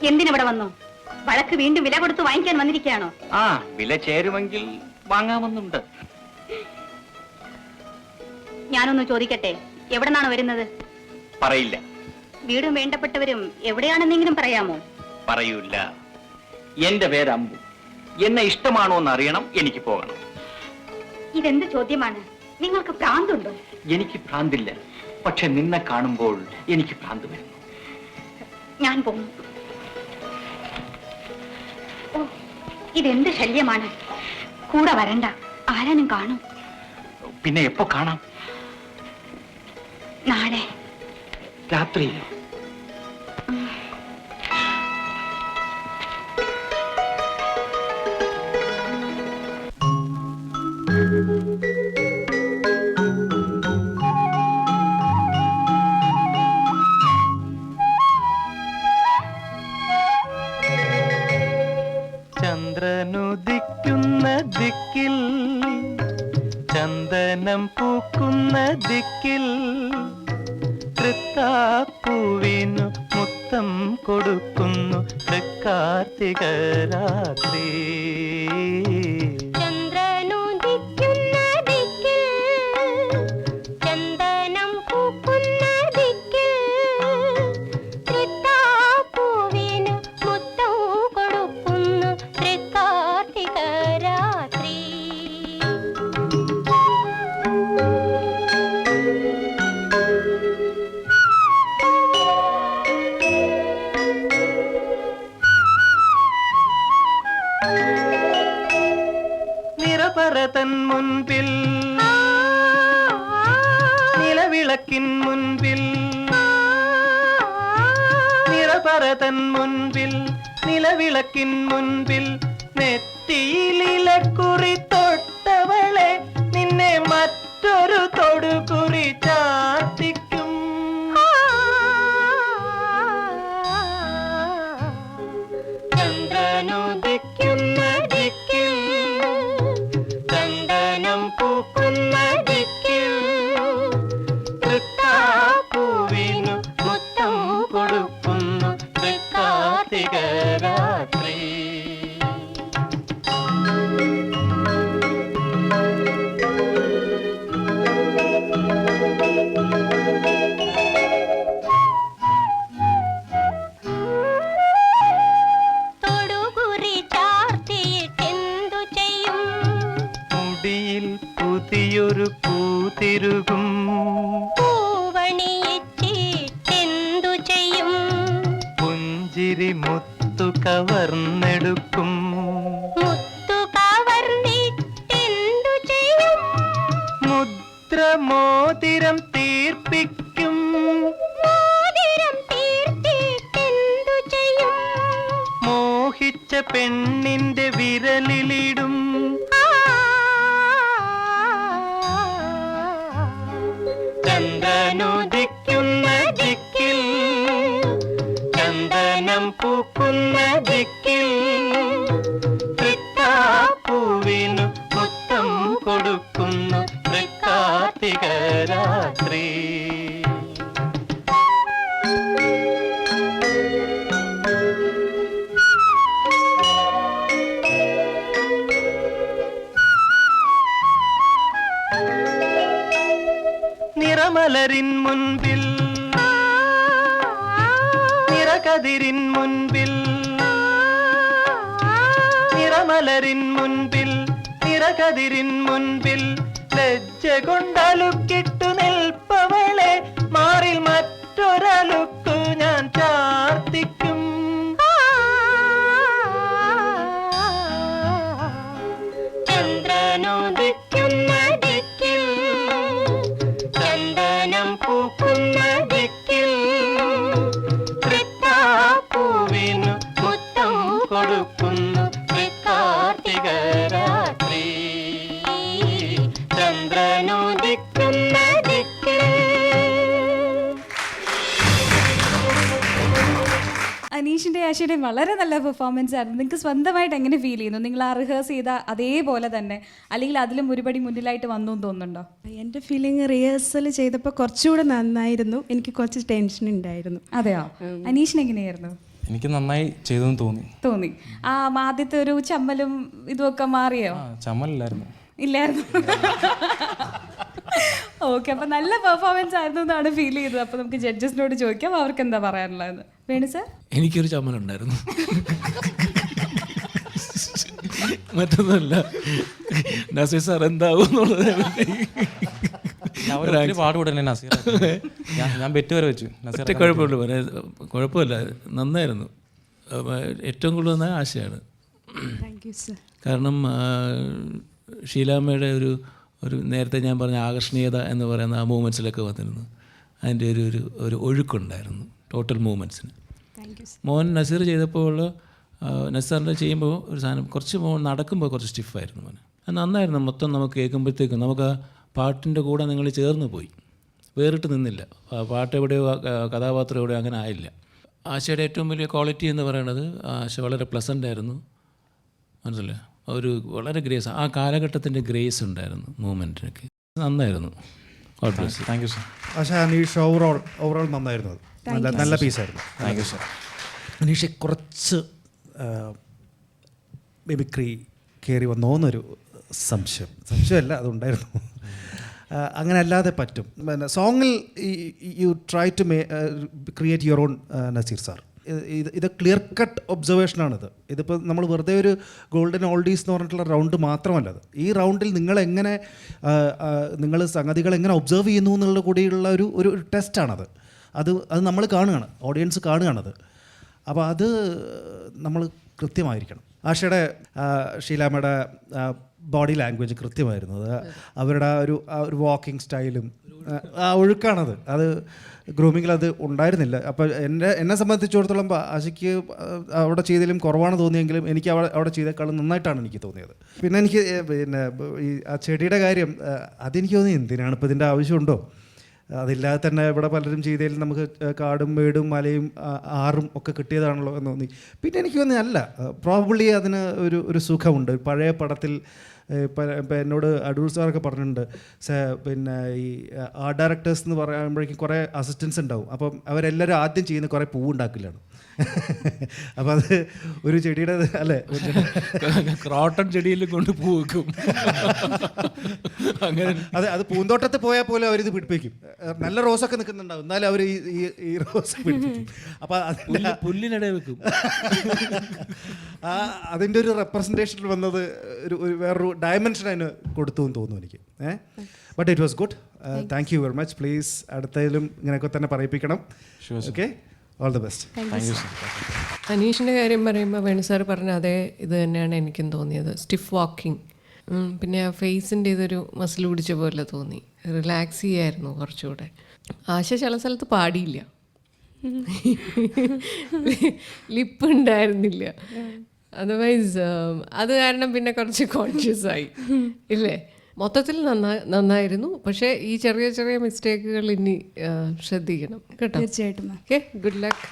എന്തിനിവിടെ വന്നു? വഴക്ക് വീണ്ടും വില കൊടുത്ത് വാങ്ങിക്കാൻ വന്നിരിക്കുകയാണോ? ആ, വില ചേരുമെങ്കിൽ വാങ്ങാമെന്നുണ്ട്. ഞാനൊന്ന് ചോദിക്കട്ടെ, എവിടെ നിന്നാണ് വരുന്നത്? പറയില്ല. വീടും വേണ്ടപ്പെട്ടവരും എവിടെയാണെന്നെങ്കിലും പറയാമോ? പറയൂല്ല. എന്റെ പേര് അമ്പു. എന്നെ ഇഷ്ടമാണോ എന്ന് അറിയണം, എനിക്ക് പോകണം. ഇതെന്ത് ചോദ്യമാണ്? നിങ്ങൾക്ക് ഭ്രാന്തുണ്ടോ? എനിക്ക് ഭ്രാന്തില്ല, പക്ഷെ നിന്നെ കാണുമ്പോൾ എനിക്ക് ഭ്രാന്ത് വരുന്നു. ഞാൻ പോകും. ഓ, ഇതെന്ത് ശല്യമാണ്! കൂടെ വരണ്ട, ആരാനും കാണും. പിന്നെ എപ്പോ കാണാം? നാളെ രാത്രിയിലോ? ചന്ദ്രനുദിക്കുന്ന ദിക്കിൽ, ചന്ദനം പൂക്കുന്ന ദിക്കിൽ, തൃത്താപ്പൂവിനു മുത്തം കൊടുക്കുന്നു തൃക്കാർത്തിക രാത്രി. നിറപറതൻ മുൻപിൽ, നിലവിളക്കിൻ മുൻപിൽ, നിറപറതൻ മുൻപിൽ, നിലവിളക്കിൻ മുൻപിൽ, നെറ്റിയിലിലക്കുറി തൊട്ടവളെ നിന്നെ മറ്റൊരു തൊടുകുറി ചാർത്തിക്കും. ചന്ദ്രനുദിക്കുന്ന ദിക്കിൽ, ചന്ദനം പൂക്കുന്ന ദിക്കിൽ, തൃത്താപ്പൂവിനു മുത്തം കൊടുക്കുന്നു തൃക്കാർത്തിക രാത്രി. മുടിയിൽ പുതിയൊരു പൂതിരുകും, പൂവണിയെന്തു ചെയ്യും? പുഞ്ചിരി മുത്തു കവർന്നെടുക്കും, മുത്തു കവർന്നിട്ടെന്തു ചെയ്യും? മുദ്രമോതിരം തീർപ്പിക്കും, മോതിരം തീർത്തിട്ടെന്തു ചെയ്യും? മോഹിച്ച പെണ്ണിന്റെ വിരലിലിടും. ചന്ദ്രനുദിക്കുന്ന ദിക്കിൽ, ചന്ദനം പൂക്കുന്ന ദിക്കിൽ, തൃത്താപ്പൂവിനു മുത്തം കൊടുക്കുന്നു തൃക്കാർത്തിക രാത്രി. നിറമലരിൻ മുൻപിൽ, നിറകതിരിൻ മുൻപിൽ, നിറമലരിൻ മുൻപിൽ, നിറകതിരിൻ മുൻപിൽ, ലജ്ജ കൊണ്ടലുക്കിട്ടു നിൽപ്പവളെ മാറിൽ മറ്റൊരലുക്കു ഞാൻ ചാർത്തിക്കും. ചന്ദ്രനുദിക്കുന്ന ദിക്കിൽ, ചന്ദനം പൂക്കുന്ന ദിക്കിൽ, തൃത്താപ്പൂവിനു മുത്തം കൊടുക്കുന്നു തൃക്കാർത്തിക രാത്രി. ചന്ദ്രനുദിക്കുന്ന ദിക്കിൽ. അനീഷിന്റെ ആശയുടെ വളരെ നല്ല പെർഫോമൻസ് ആയിരുന്നു. നിങ്ങൾക്ക് സ്വന്തമായിട്ട് എങ്ങനെ ഫീൽ ചെയ്യുന്നു? നിങ്ങൾ ആ റിഹേഴ്സ് ചെയ്ത അതേപോലെ തന്നെ, അല്ലെങ്കിൽ അതിലും ഒരുപടി മുന്നിലായിട്ട് വന്നു എന്ന് തോന്നുന്നുണ്ടോ? എൻ്റെ ഫീലിംഗ് റിഹേഴ്സൽ ചെയ്തപ്പോൾ കുറച്ചുകൂടെ നന്നായിരുന്നു. എനിക്ക് കുറച്ച് ടെൻഷൻ ഉണ്ടായിരുന്നു. അതെയോ? അനീഷിന് എങ്ങനെയായിരുന്നു? എനിക്ക് നന്നായി ചെയ്തെന്ന് തോന്നി. തോന്നി. ആ ആദ്യത്തെ ഒരു ചമ്മലും ഇതുമൊക്കെ മാറിയോ? ചമ്മലില്ലായിരുന്നു. ഇല്ലായിരുന്നു. ഓക്കെ, അപ്പൊ നല്ല പെർഫോമൻസ് ആയിരുന്നു എന്നാണ് ഫീൽ ചെയ്തത്. അപ്പൊ നമുക്ക് ജഡ്ജസിനോട് ചോദിക്കാം അവർക്ക് എന്താ പറയാനുള്ളത്. വേണു സാർ? എനിക്കൊരു ചമ്മലുണ്ടായിരുന്നു. മറ്റൊന്നുമല്ല, നസീർ സാർ എന്താവും എന്നുള്ളത് പാടുപെടല്ലേ നസീർ? ഞാൻ ബെറ്റ് വരെ വെച്ചു. ഒറ്റ കുഴപ്പമില്ല, നന്നായിരുന്നു. ഏറ്റവും കൂടുതൽ നന്നായ ആശയാണ്. കാരണം ഷീലാമ്മയുടെ ഒരു നേരത്തെ ഞാൻ പറഞ്ഞ ആകർഷണീയത എന്ന് പറയുന്ന ആ മൂവ്മെൻറ്റ്സിലൊക്കെ വന്നിരുന്നു. അതിൻ്റെ ഒരു ഒഴുക്കുണ്ടായിരുന്നു ടോട്ടൽ മൂവ്മെൻറ്റ്സിന്. മോൻ നസീർ ചെയ്തപ്പോൾ നസീറിൻ്റെ ചെയ്യുമ്പോൾ ഒരു സാധനം കുറച്ച് നടക്കുമ്പോൾ കുറച്ച് സ്റ്റിഫായിരുന്നു മോന്. അത് നന്നായിരുന്നു. മൊത്തം നമുക്ക് കേൾക്കുമ്പോഴത്തേക്കും നമുക്ക് ആ പാട്ടിൻ്റെ കൂടെ നിങ്ങൾ ചേർന്ന് പോയി, വേറിട്ട് നിന്നില്ല. പാട്ട് എവിടെയോ കഥാപാത്രം എവിടെയോ അങ്ങനെ ആയില്ല. ആശയുടെ ഏറ്റവും വലിയ ക്വാളിറ്റി എന്ന് പറയുന്നത് ആശ വളരെ പ്ലസൻ്റ് ആയിരുന്നു. മനസ്സിലായി, ഒരു വളരെ ഗ്രേസ്, ആ കാലഘട്ടത്തിൻ്റെ ഗ്രേസ് ഉണ്ടായിരുന്നു മൂവ്മെൻറ്റിനൊക്കെ. നന്നായിരുന്നു. Thank you sir. പക്ഷേ അനീഷ് ഓവറോൾ നന്നായിരുന്നു. അത് നല്ല പീസായിരുന്നു. Thank you sir. അനീഷ് കുറച്ച് മിമിക്രി കയറി വന്നോന്നൊരു സംശയമല്ല, അതുണ്ടായിരുന്നു. അങ്ങനെ അല്ലാതെ പറ്റും. പിന്നെ സോങ്ങിൽ you try to create your own Naseer sir. ഇത് ക്ലിയർ കട്ട് ഒബ്സർവേഷനാണിത്. ഇതിപ്പോൾ നമ്മൾ വെറുതെ ഒരു ഗോൾഡൻ ഓൾഡീസ് എന്ന് പറഞ്ഞിട്ടുള്ള റൗണ്ട് മാത്രമല്ല അത്. ഈ റൗണ്ടിൽ നിങ്ങളെങ്ങനെ നിങ്ങൾ സംഗതികൾ എങ്ങനെ ഒബ്സർവ് ചെയ്യുന്നു എന്നുള്ള കൂടിയുള്ള ഒരു ടെസ്റ്റാണത്. അത് നമ്മൾ കാണുകയാണ്, ഓഡിയൻസ് കാണുകയാണത്. അപ്പോൾ അത് നമ്മൾ കൃത്യമായിരിക്കണം. ആഷയുടെ ഷീലാമ്മയുടെ ബോഡി ലാംഗ്വേജ് കൃത്യമായിരുന്നു. അത് അവരുടെ ഒരു വാക്കിംഗ് സ്റ്റൈലും ആ ഒഴുക്കാണത്. അത് ഗ്രൂമിങ്ങിൽ അത് ഉണ്ടായിരുന്നില്ല. അപ്പോൾ എന്നെ സംബന്ധിച്ചിടത്തോളം ആശയ്ക്ക് അവിടെ ചെയ്തതിലും കുറവാണ് തോന്നിയെങ്കിലും എനിക്ക് അവിടെ ചെയ്തേക്കാളും നന്നായിട്ടാണ് എനിക്ക് തോന്നിയത്. പിന്നെ എനിക്ക് ഈ ആ ചെടിയുടെ കാര്യം അതെനിക്ക് തോന്നി, എന്തിനാണ് ഇപ്പോൾ ഇതിൻ്റെ ആവശ്യമുണ്ടോ? അതില്ലാതെ തന്നെ ഇവിടെ പലരും ചെയ്തതിൽ നമുക്ക് കാടും മേടും മലയും ആറും ഒക്കെ കിട്ടിയതാണല്ലോ എന്ന് തോന്നി. പിന്നെ എനിക്ക് തോന്നി അല്ല, പ്രോബബ്ലി അതിന് ഒരു സുഖമുണ്ട്. പഴയ പടത്തിൽ ഇപ്പം എന്നോട് അടൂർ സാറൊക്കെ പറഞ്ഞിട്ടുണ്ട്, പിന്നെ ഈ ആർട്ട് ഡയറക്ടേഴ്സ് എന്ന് പറയുമ്പോഴേക്കും കുറേ അസിസ്റ്റൻസ് ഉണ്ടാവും. അപ്പം അവരെല്ലാവരും ആദ്യം ചെയ്യുന്ന കുറേ പൂവുണ്ടാക്കില്ലാണ്. അപ്പം അത് ഒരു ചെടിയുടെ അല്ലേ, ക്രോട്ടൺ ചെടിയിൽ കൊണ്ട് പൂ വെക്കും. അങ്ങനെ അത് പൂന്തോട്ടത്തിൽ പോയാൽ പോലും അവരിത് പിടിപ്പിക്കും. നല്ല റോസൊക്കെ നിൽക്കുന്നുണ്ടാവും, എന്നാലും അവർ ഈ റോസ് പിടിപ്പിക്കും. അപ്പം അതിൻ്റെ പുല്ലിനിടെ വെക്കും. അതിൻ്റെ ഒരു റെപ്രസെൻറ്റേഷൻ വന്നത് ഒരു വേറൊരു ഡയമെൻഷൻ അതിന് കൊടുത്തു എന്ന് തോന്നുന്നു എനിക്ക്. But it was good. Thank you very much. Please അടുത്തതിലും ഇങ്ങനെയൊക്കെ തന്നെ പറയിപ്പിക്കണം. Okay, all the best. Thank you sir. അനീഷിൻ്റെ കാര്യം പറയുമ്പോൾ വേണു സാർ പറഞ്ഞ അതേ ഇത് തന്നെയാണ് എനിക്കും തോന്നിയത്. സ്റ്റിഫ് വാക്കിംഗ്, പിന്നെ ആ ഫേസിൻ്റെ ഇതൊരു മസിൽ പിടിച്ച പോലെ തോന്നി. റിലാക്സ് ചെയ്യായിരുന്നു കുറച്ചുകൂടെ. ആശ ചില സ്ഥലത്ത് പാടിയില്ല, ലിപ്പ് ഉണ്ടായിരുന്നില്ല. അതർവൈസ് അത് കാരണം പിന്നെ കുറച്ച് കോൺഷ്യസ് ആയി ഇല്ലേ. മൊത്തത്തിൽ നന്നായിരുന്നു. പക്ഷേ ഈ ചെറിയ ചെറിയ മിസ്റ്റേക്കുകൾ ഇനി ശ്രദ്ധിക്കണം കേട്ടോ. തീർച്ചയായിട്ടും. Okay, good luck.